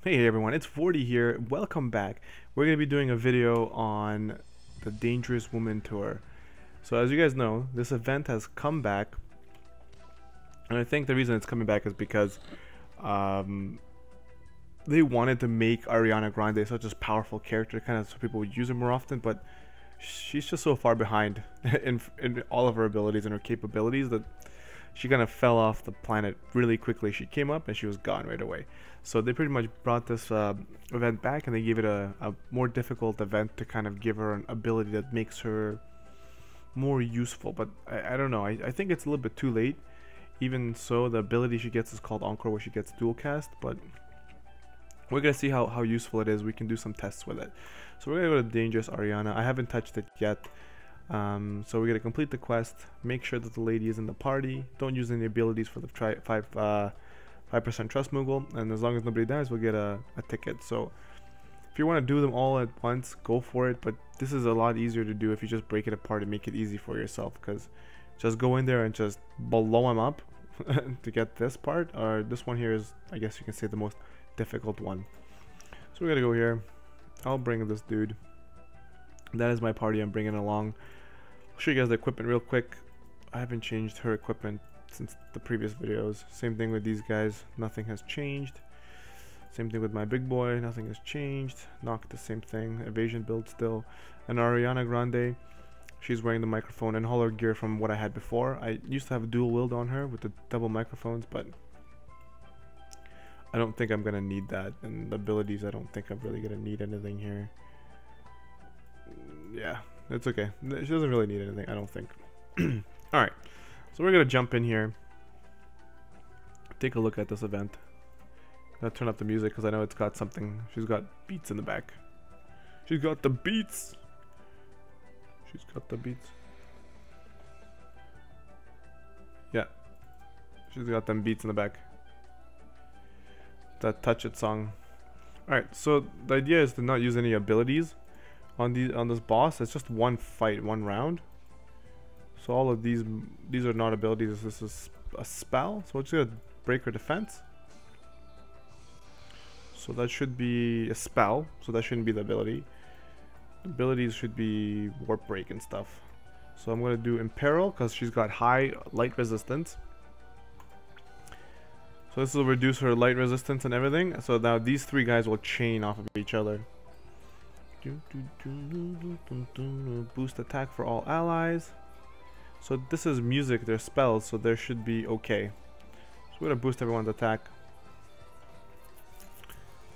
Hey everyone, it's Vortie here. Welcome back. We're going to be doing a video on the Dangerous Woman Tour. So as you guys know, this event has come back. And I think the reason it's coming back is because they wanted to make Ariana Grande such a powerful character, kind of so people would use her more often, but she's just so far behind in all of her abilities and her capabilities that she kind of fell off the planet really quickly. She came up and she was gone right away. So they pretty much brought this event back, and they gave it a more difficult event to kind of give her an ability that makes her more useful. But I don't know. I think it's a little bit too late. Even so, the ability she gets is called Encore, where she gets dual cast. But we're going to see how useful it is. We can do some tests with it. So we're going to go to Dangerous Ariana. I haven't touched it yet. So we're going to complete the quest. Make sure that the lady is in the party. Don't use any abilities for the 5% trust Moogle, and as long as nobody dies, we'll get a ticket. So if you want to do them all at once, go for it, but this is a lot easier to do if you just break it apart and make it easy for yourself, because just go in there and just blow them up to get this part, or this one here is, I guess you can say, the most difficult one. So we're gonna go here. I'll bring this dude. That is my party I'm bringing along. I'll show you guys the equipment real quick. I haven't changed her equipment since the previous videos. Same thing with these guys, nothing has changed. Same thing with my big boy, nothing has changed. Knock, the same thing, evasion build still. And Ariana Grande, she's wearing the microphone and all her gear from what I had before. I used to have dual wield on her with the double microphones, but I don't think I'm gonna need that. And the abilities, I don't think I'm really gonna need anything here. Yeah, it's okay. She doesn't really need anything, I don't think. Alright, so we're gonna jump in here, take a look at this event. Gotta turn up the music because I know it's got something. She's got beats in the back. She's got the beats. She's got the beats. Yeah, she's got them beats in the back. That Touch It song. Alright, so the idea is to not use any abilities on this boss. It's just one fight, one round. So all of these are not abilities. This is a spell. So we're just gonna break her defense. So that should be a spell. So that shouldn't be the ability. The abilities should be warp break and stuff. So I'm gonna do Imperil because she's got high light resistance. So this will reduce her light resistance and everything. So now these three guys will chain off of each other. Boost attack for all allies. So this is music, they're spells, so there should be okay. So we're gonna boost everyone's attack.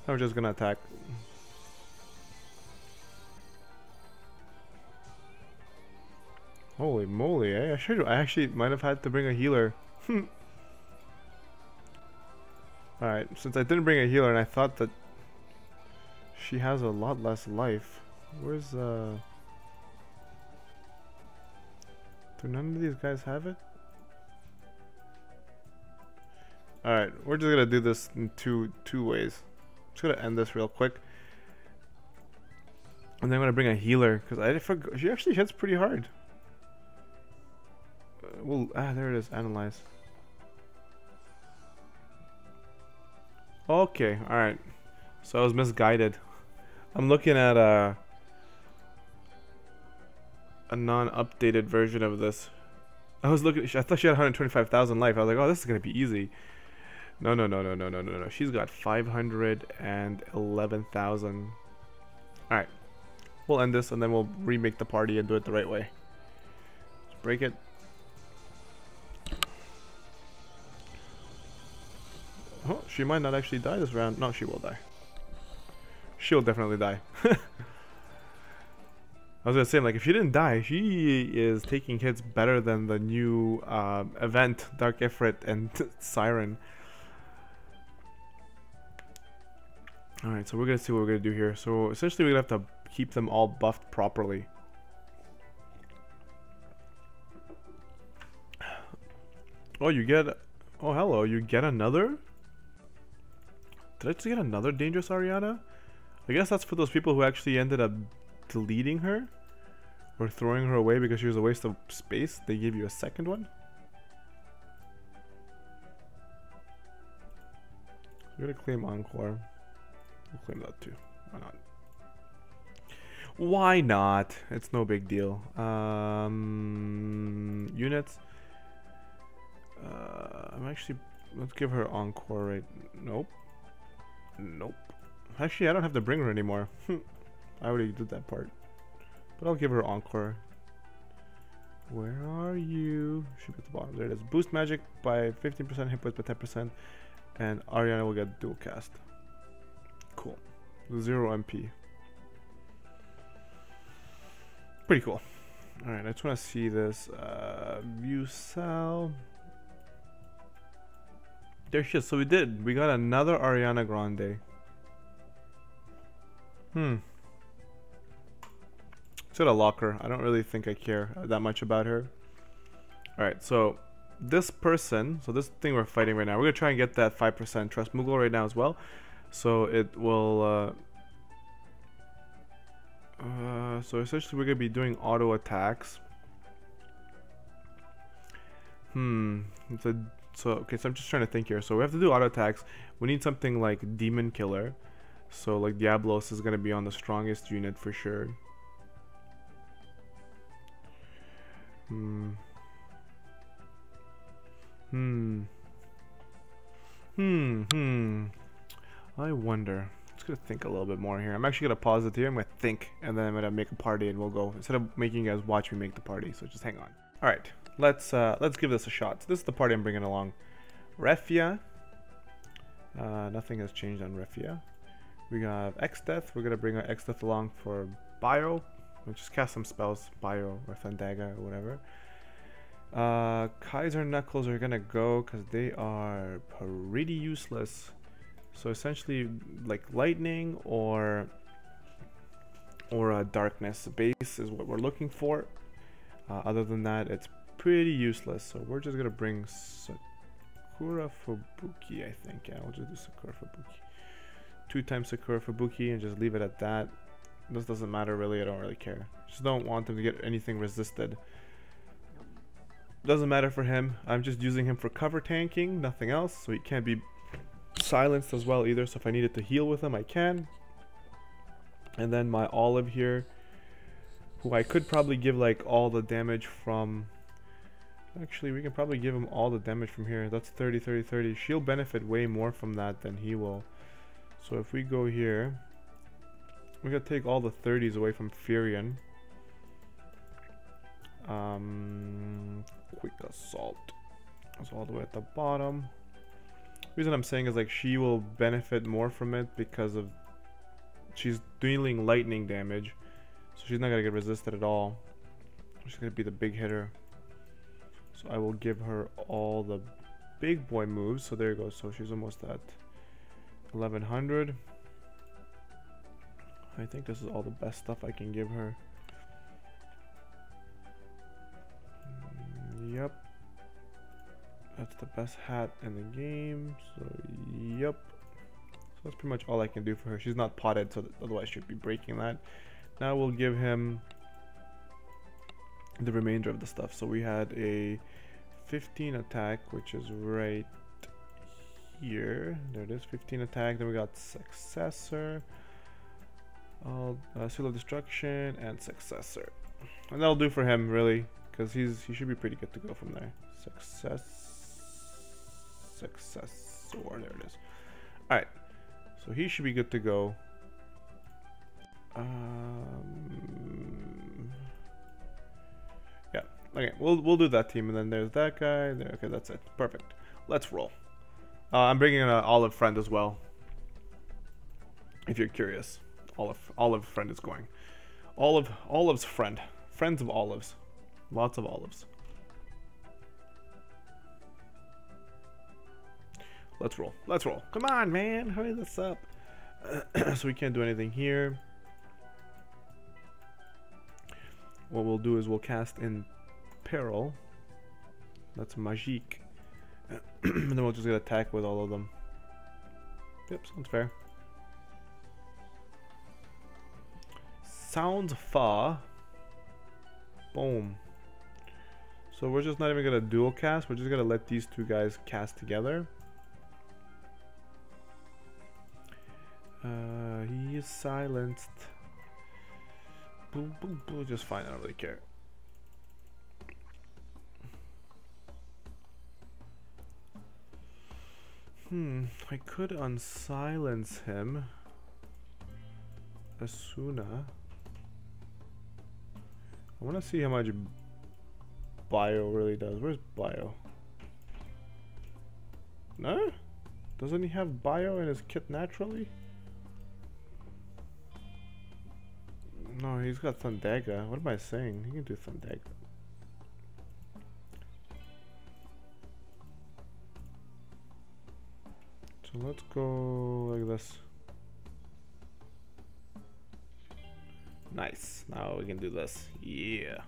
Now we're just gonna attack. Holy moly, eh? I actually might have had to bring a healer. Alright, since I didn't bring a healer and I thought that she has a lot less life. Where's do none of these guys have it? Alright, we're just gonna do this in two ways. I'm just gonna end this real quick. And then I'm gonna bring a healer, because I forgot she actually hits pretty hard. There it is, analyze. Okay, alright. So I was misguided. I'm looking at a non-updated version of this. I thought she had 125,000 life. I was like, oh, this is gonna be easy. No. She's got 511,000. Alright. We'll end this and then we'll remake the party and do it the right way. Let's break it. Oh, she might not actually die this round. No, she will die. She'll definitely die. I was gonna say, like, if she didn't die, she is taking hits better than the new event, Dark Ifrit and Siren. Alright, so we're gonna see what we're gonna do here. So essentially we're gonna have to keep them all buffed properly. Oh, you get... Oh, hello, you get another? Did I just get another Dangerous Ariana? I guess that's for those people who actually ended up deleting her or throwing her away because she was a waste of space. They gave you a second one. We're gonna claim Encore. We'll claim that too. Why not? Why not? It's no big deal. Units. I'm actually. Let's give her encore right. Nope. Nope. Actually, I don't have to bring her anymore. I already did that part. But I'll give her encore. Where are you? Should be at the bottom. There it is. Boost magic by 15%, hit points by 10%, and Ariana will get dual cast. Cool. 0 MP. Pretty cool. Alright, I just want to see this. View cell. There she is. So we did. We got another Ariana Grande. Should have lock her. I don't really think I care that much about her. Alright, so this person, so this thing we're fighting right now, we're going to try and get that 5% trust Mughal right now as well. So it will, so essentially we're going to be doing auto attacks. So okay, so I'm just trying to think here. So we have to do auto attacks. We need something like Demon Killer. So like Diablos is going to be on the strongest unit for sure. I wonder. I'm just gonna think a little bit more here. I'm actually gonna pause it here. I'm gonna think, and then I'm gonna make a party, and we'll go. Instead of making you guys watch me make the party, so just hang on. All right, let's give this a shot. So this is the party I'm bringing along. Refia. Nothing has changed on Refia. We got X-Death. We're gonna bring our X-Death along for Bio. We'll just cast some spells, Bio or Thandaga or whatever. Kaiser Knuckles are gonna go because they are pretty useless. So essentially, like lightning or darkness base is what we're looking for. Other than that, it's pretty useless. So we're just gonna bring Sakura Fubuki, I think. Yeah, we'll just do Sakura Fubuki. 2 times Sakura Fubuki and just leave it at that. This doesn't matter really. I don't really care. Just don't want them to get anything resisted. Doesn't matter for him. I'm just using him for cover tanking, nothing else. So he can't be silenced as well either. So if I needed to heal with him, I can. And then my Olive here, who I could probably give like all the damage from. Actually, we can probably give him all the damage from here. That's 30, 30, 30. She'll benefit way more from that than he will. So if we go here, we're gonna take all the 30s away from Furion. Quick assault. That's all the way at the bottom. The reason I'm saying is like she will benefit more from it because of she's dealing lightning damage, so she's not gonna get resisted at all. She's gonna be the big hitter. So I will give her all the big boy moves. So there you go. So she's almost at 1100. I think this is all the best stuff I can give her. Yep. That's the best hat in the game. So, yep. So that's pretty much all I can do for her. She's not potted, so otherwise she'd be breaking that. Now we'll give him the remainder of the stuff. So we had a 15 attack, which is right here. There it is, 15 attack. Then we got Successor. Seal of Destruction and Successor, and that'll do for him really, because he should be pretty good to go from there. Successor, there it is. All right, so he should be good to go. Yeah, okay, we'll do that team, and then there's that guy there. Okay, that's it, perfect. Let's roll. I'm bringing an Olive friend as well, if you're curious. Olive friend is going. Olive's friend. Friends of Olives. Lots of Olives. Let's roll. Let's roll. Come on, man. Hurry this up. So we can't do anything here. What we'll do is we'll cast in Peril. That's Magique. And then we'll just get attack with all of them. Yep, sounds fair. Sounds fa. Boom. So we're just not even gonna dual cast. We're just gonna let these two guys cast together. is silenced. Boom, boom, boom. Just fine. I don't really care. I could unsilence him. Asuna. I want to see how much bio really does. Where's bio? No? Doesn't he have bio in his kit naturally? No, he's got Thundaga. What am I saying? He can do Thundaga. So let's go like this. Nice. Now we can do this. Yeah.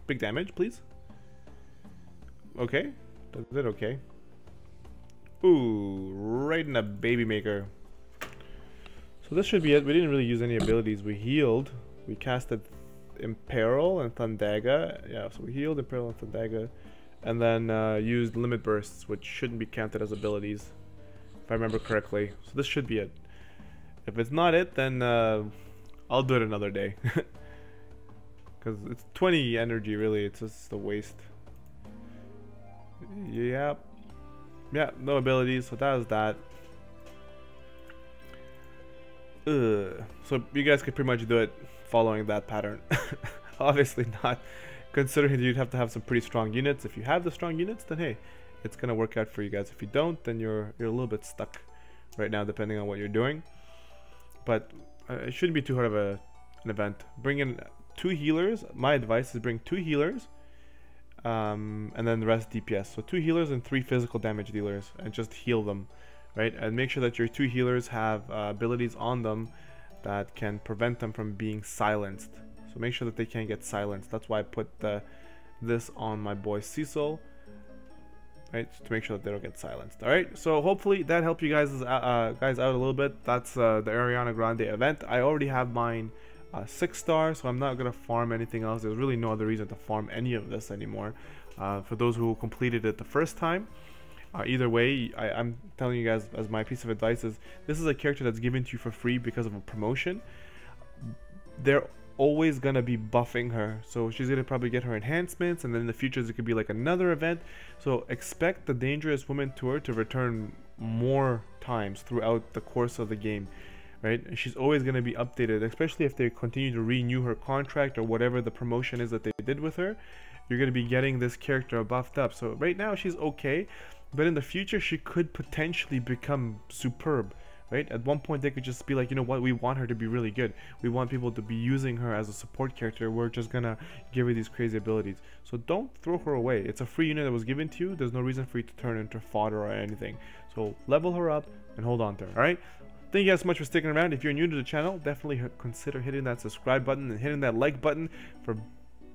Big damage, please. Okay. Does it okay? Ooh, right in the baby maker. So this should be it. We didn't really use any abilities. We healed. We casted Imperil and Thundaga. Yeah, so we healed Imperil and Thundaga. And then used Limit Bursts, which shouldn't be counted as abilities, if I remember correctly. So this should be it. If it's not it, then I'll do it another day. Because it's 20 energy, really. It's just a waste. Yeah. Yeah, no abilities, so that was that. So you guys could pretty much do it following that pattern. Obviously not, considering you'd have to have some pretty strong units. If you have the strong units, then hey, it's gonna work out for you guys. If you don't, then you're a little bit stuck right now, depending on what you're doing. But it shouldn't be too hard of an event. Bring in 2 healers. My advice is bring 2 healers, and then the rest DPS. So 2 healers and 3 physical damage dealers, and just heal them, right? And make sure that your 2 healers have abilities on them that can prevent them from being silenced. So make sure that they can't get silenced. That's why I put this on my boy Cecil, right? To make sure that they don't get silenced. All right. So hopefully that helped you guys out a little bit. That's the Ariana Grande event. I already have mine 6-star, so I'm not gonna farm anything else. There's really no other reason to farm any of this anymore. For those who completed it the first time. Either way, I'm telling you guys as my piece of advice is this is a character that's given to you for free because of a promotion. They're always gonna be buffing her, so she's gonna probably get her enhancements, and then in the future it could be like another event. So expect the Dangerous Woman tour to return more times throughout the course of the game, right? She's always gonna be updated, especially if they continue to renew her contract or whatever the promotion is that they did with her. You're gonna be getting this character buffed up. So right now she's okay, but in the future she could potentially become superb, right? At one point they could just be like, you know what, we want her to be really good. We want people to be using her as a support character. We're just gonna give her these crazy abilities. So don't throw her away. It's a free unit that was given to you. There's no reason for you to turn into fodder or anything. So level her up and hold on to her, alright? Thank you guys so much for sticking around. If you're new to the channel, definitely consider hitting that subscribe button and hitting that like button for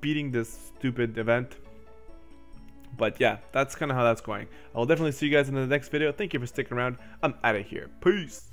beating this stupid event. But yeah, that's kind of how that's going. I'll definitely see you guys in the next video. Thank you for sticking around. I'm out of here. Peace.